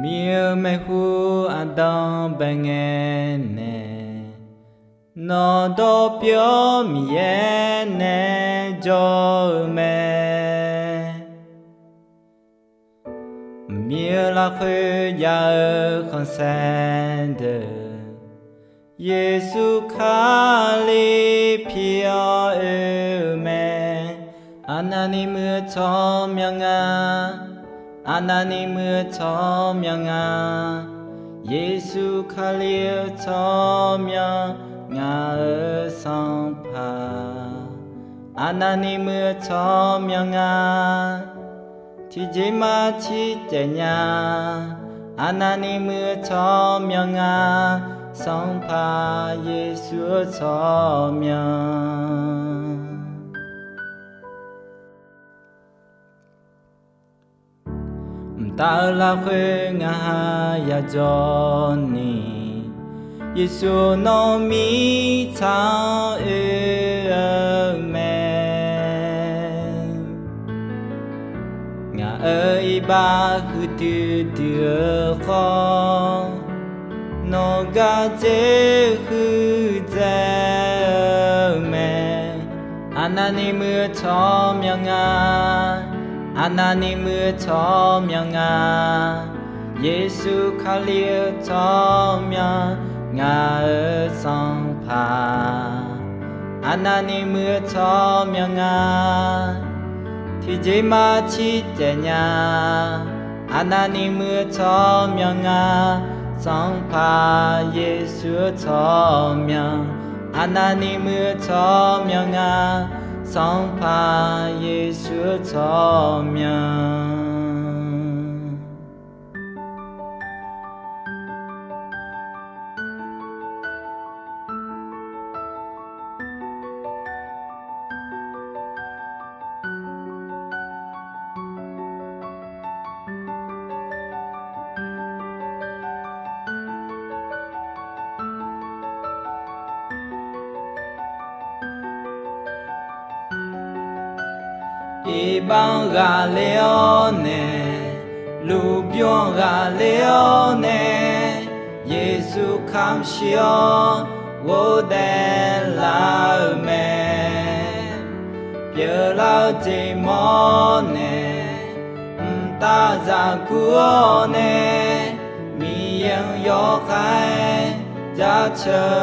미음의후 아담 뱅에네 너도 뼈미에네 조음에 미을라흐 야으 컨센드 예수 칼리 피어음에 하나님의 하나님의 천명아 예수 칼리의 천명아의 성파 하나님의 천명아 튀지마 치때냐 하나님의 천명아 성파 예수의 천명 달라흐 야전니 예수 너미 차음에 ngài ba hư tư tư khó 너가 제흐 제메 하나님의 천명아 하나님의 천명아 예수 칼리의 천명아의 성파 하나님의 천명아 튀지마 치때냐 하나님의 천명아 성파 예수의 천명 하나님의 천명아 성파 예수의 천명 이방 갈레오네 루병 갈레오네 예수 감시어 오델라음에 별라지 모네 따자구오네 미영 요하에 자처음에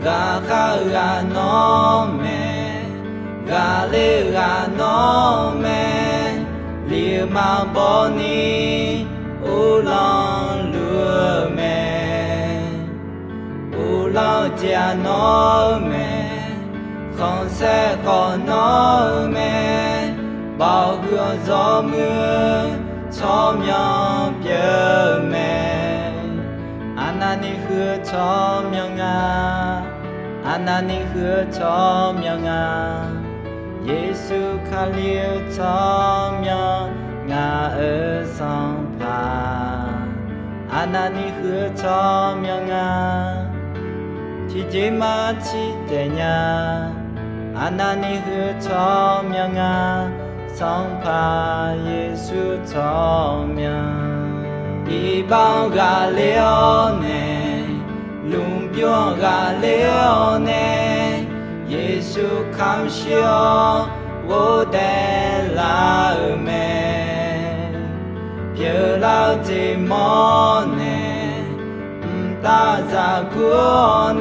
가가가 노메 가레가 노메 리마 보니 울렁 루메 울렁지아 노메 컨세 노메 바흐 조무 초명 뼈메 하나님 그 천명아 하나님 그 천명아 예수 칼리의 천명아의 성파 하나님 그 천명아 튀지마 치때냐 하나님 그 천명아 성파 예수 천명 이방 갈레오네 룸병 갈레오네 예수 감시어 오델라음에 별라지 모네 따자구오네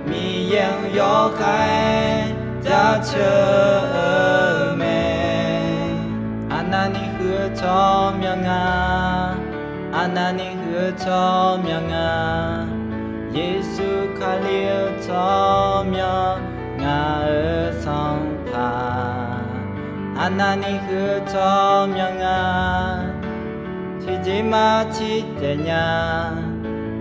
미영 요하에 자처음에 하나님 그 천명아 하나님 그 천명아 예수 칼리의 천명아의 성파 하나님 그 천명아 튀지마 치때냐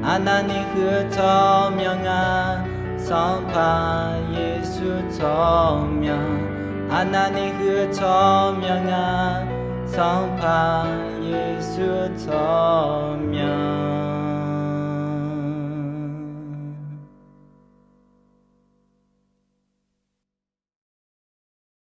하나님 그 천명아 성파 예수 천명 하나님 그 천명아 성파 예수 천명